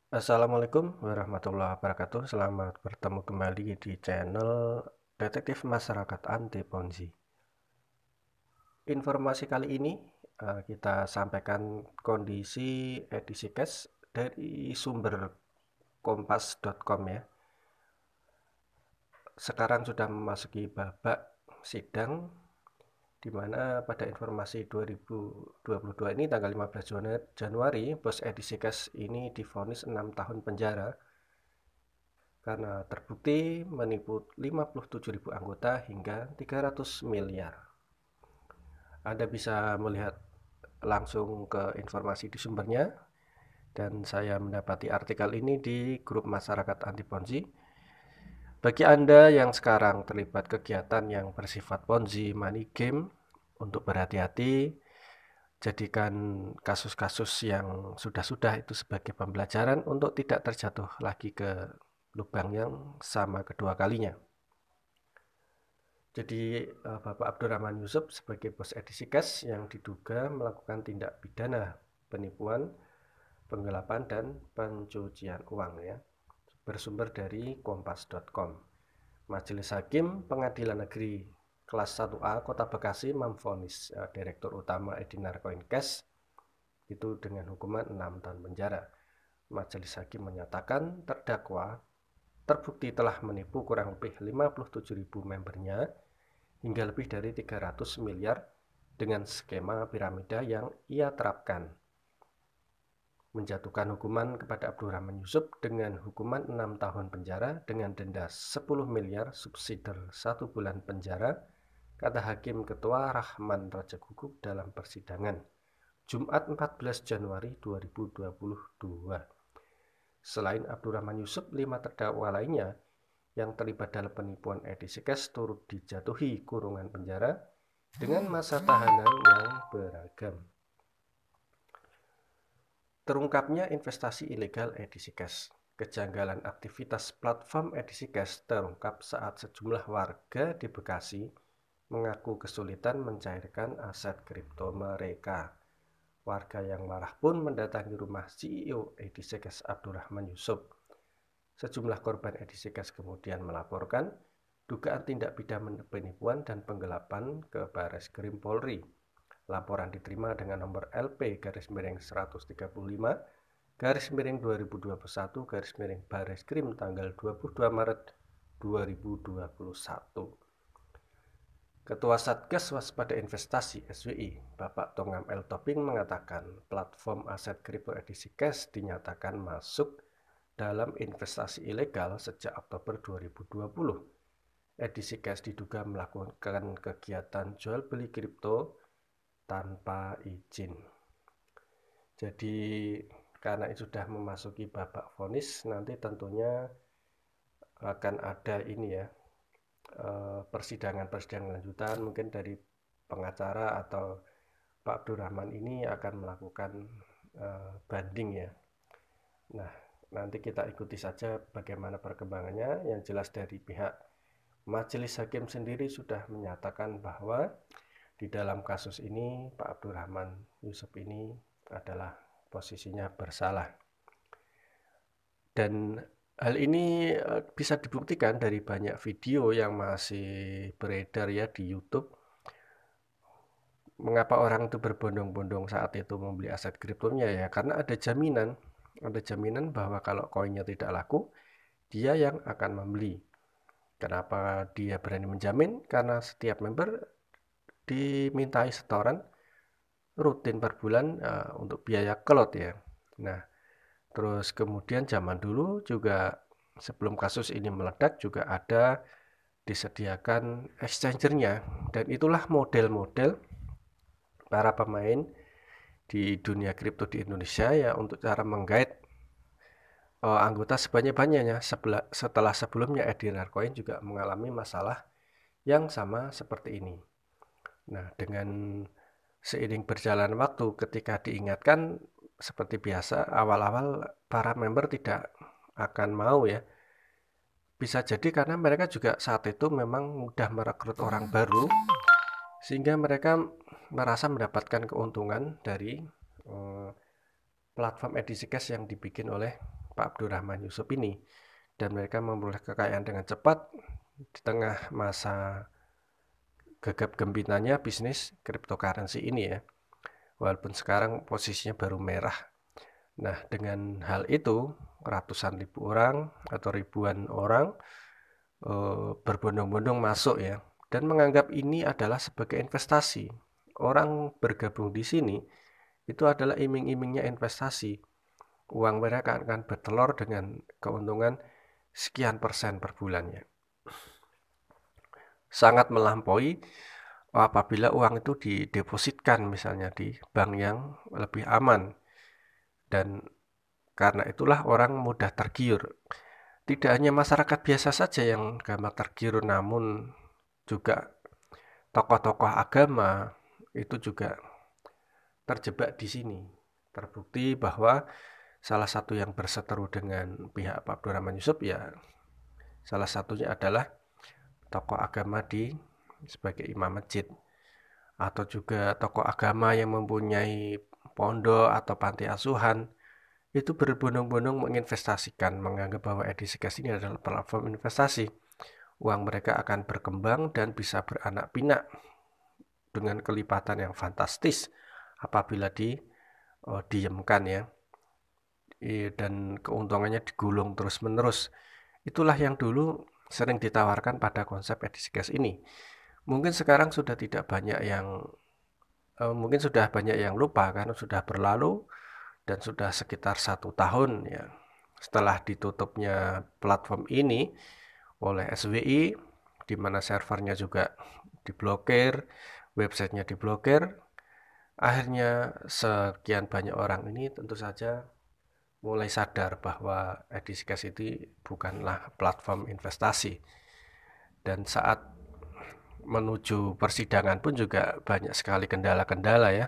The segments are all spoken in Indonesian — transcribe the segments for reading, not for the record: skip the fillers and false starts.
Assalamualaikum warahmatullahi wabarakatuh. Selamat bertemu kembali di channel Detektif Masyarakat Anti Ponzi. Informasi kali ini kita sampaikan kondisi edisi cash dari sumber kompas.com ya. Sekarang sudah memasuki babak sidang di mana pada informasi 2022 ini tanggal 15 Januari, bos edisi cash ini divonis 6 tahun penjara karena terbukti menipu 57.000 anggota hingga 300 miliar. Anda bisa melihat langsung ke informasi di sumbernya, dan saya mendapati artikel ini di grup masyarakat anti Ponzi. Bagi Anda yang sekarang terlibat kegiatan yang bersifat Ponzi money game, untuk berhati-hati, jadikan kasus-kasus yang sudah-sudah itu sebagai pembelajaran untuk tidak terjatuh lagi ke lubang yang sama kedua kalinya. Jadi Bapak Abdurrahman Yusuf sebagai bos edisi cash yang diduga melakukan tindak pidana penipuan, penggelapan, dan pencucian uang ya. Bersumber dari kompas.com. Majelis Hakim Pengadilan Negeri Kelas 1A Kota Bekasi memvonis Direktur Utama Edinar Coin Cash itu dengan hukuman 6 tahun penjara. Majelis Hakim menyatakan terdakwa terbukti telah menipu kurang lebih 57.000 membernya hingga lebih dari 300 miliar dengan skema piramida yang ia terapkan. Menjatuhkan hukuman kepada Abdurrahman Yusuf dengan hukuman 6 tahun penjara dengan denda 10 miliar subsidi 1 bulan penjara, kata Hakim Ketua Rahman Rajaguguk dalam persidangan Jumat 14 Januari 2022. Selain Abdurrahman Yusuf, 5 terdakwa lainnya yang terlibat dalam penipuan edisi cash turut dijatuhi kurungan penjara dengan masa tahanan yang beragam. Terungkapnya investasi ilegal edisi cash. Kejanggalan aktivitas platform edisi cash terungkap saat sejumlah warga di Bekasi mengaku kesulitan mencairkan aset kripto mereka. Warga yang marah pun mendatangi rumah CEO edisi cash Abdurrahman Yusuf. Sejumlah korban edisi cash kemudian melaporkan dugaan tindak pidana penipuan dan penggelapan ke Bareskrim Polri. Laporan diterima dengan nomor LP-135-2021-Bareskrim tanggal 22 Maret 2021. Ketua Satgas Waspada Investasi (SWI), Bapak Tongam L. Toping mengatakan platform aset kripto edisi cash dinyatakan masuk dalam investasi ilegal sejak Oktober 2020. Edisi cash diduga melakukan kegiatan jual beli kripto tanpa izin. Jadi karena itu sudah memasuki babak vonis, nanti tentunya akan ada ini ya, persidangan lanjutan mungkin dari pengacara atau Pak Abdurrahman ini akan melakukan banding ya. Nah, nanti kita ikuti saja bagaimana perkembangannya. Yang jelas dari pihak Majelis Hakim sendiri sudah menyatakan bahwa di dalam kasus ini Pak Abdurrahman Yusuf ini adalah posisinya bersalah. Dan hal ini bisa dibuktikan dari banyak video yang masih beredar ya di YouTube. Mengapa orang itu berbondong-bondong saat itu membeli aset kriptonya ya? Karena ada jaminan bahwa kalau koinnya tidak laku, dia yang akan membeli. Kenapa dia berani menjamin? Karena setiap member dimintai setoran rutin per bulan untuk biaya cloud ya. Nah, terus kemudian zaman dulu juga sebelum kasus ini meledak juga ada disediakan exchangernya, dan itulah model-model para pemain di dunia kripto di Indonesia ya untuk cara menggait anggota sebanyak-banyaknya. Setelah sebelumnya Edinar Coin juga mengalami masalah yang sama seperti ini. Nah, dengan seiring berjalan waktu ketika diingatkan seperti biasa, awal-awal para member tidak akan mau ya. Bisa jadi karena mereka juga saat itu memang mudah merekrut orang baru, sehingga mereka merasa mendapatkan keuntungan dari platform edisi cash yang dibikin oleh Pak Abdurrahman Yusuf ini, dan mereka memperoleh kekayaan dengan cepat di tengah masa gegap gempitanya bisnis cryptocurrency ini ya. Walaupun sekarang posisinya baru merah. Nah, dengan hal itu ratusan ribu orang atau ribuan orang berbondong-bondong masuk ya, dan menganggap ini adalah sebagai investasi. Orang bergabung di sini itu adalah iming-imingnya investasi. Uang mereka akan bertelur dengan keuntungan sekian persen per bulannya. Sangat melampaui apabila uang itu didepositkan misalnya di bank yang lebih aman. Dan karena itulah orang mudah tergiur. Tidak hanya masyarakat biasa saja yang gampang tergiur, namun juga tokoh-tokoh agama itu juga terjebak di sini. Terbukti bahwa salah satu yang berseteru dengan pihak Pak Abdurrahman Yusuf ya salah satunya adalah tokoh agama sebagai imam masjid, atau juga tokoh agama yang mempunyai pondok atau panti asuhan itu berbondong-bondong menginvestasikan, menganggap bahwa Edisikas ini adalah platform investasi. Uang mereka akan berkembang dan bisa beranak pinak dengan kelipatan yang fantastis apabila didiamkan ya. Dan keuntungannya digulung terus-menerus. Itulah yang dulu sering ditawarkan pada konsep Edisikas ini. Mungkin sekarang sudah banyak yang lupa karena sudah berlalu dan sudah sekitar 1 tahun ya setelah ditutupnya platform ini oleh SWI, di mana servernya juga diblokir, websitenya diblokir. Akhirnya sekian banyak orang ini tentu saja mulai sadar bahwa Edisikas itu bukanlah platform investasi. Dan saat menuju persidangan pun juga banyak sekali kendala-kendala ya.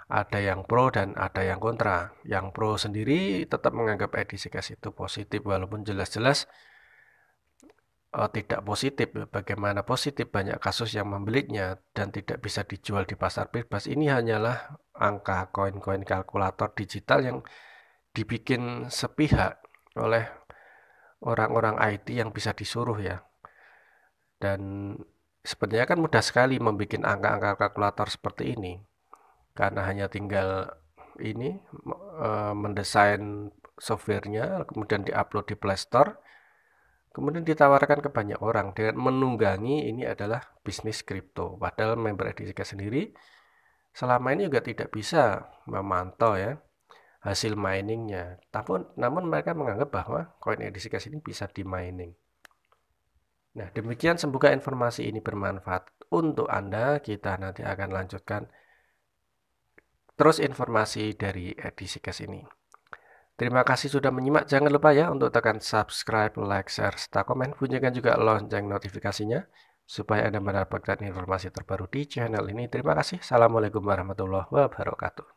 Ada yang pro dan ada yang kontra. Yang pro sendiri tetap menganggap Edisikas itu positif, walaupun jelas-jelas tidak positif. Bagaimana positif, banyak kasus yang membelinya dan tidak bisa dijual di pasar bebas. Ini hanyalah angka koin-koin kalkulator digital yang dibikin sepihak oleh orang-orang IT yang bisa disuruh ya. Dan sebenarnya kan mudah sekali membuat angka-angka kalkulator seperti ini, karena hanya tinggal mendesain softwarenya, kemudian diupload di Play Store, kemudian ditawarkan ke banyak orang dengan menunggangi ini adalah bisnis kripto. Padahal member Edisikas sendiri selama ini juga tidak bisa memantau ya hasil miningnya. Namun mereka menganggap bahwa koin Edisikas ini bisa di-mining. Nah, demikian semoga informasi ini bermanfaat untuk Anda. Kita nanti akan lanjutkan terus informasi dari Edisikas ini. Terima kasih sudah menyimak. Jangan lupa ya untuk tekan subscribe, like, share, serta komen. Bunyikan juga lonceng notifikasinya supaya Anda mendapatkan informasi terbaru di channel ini. Terima kasih. Assalamualaikum warahmatullahi wabarakatuh.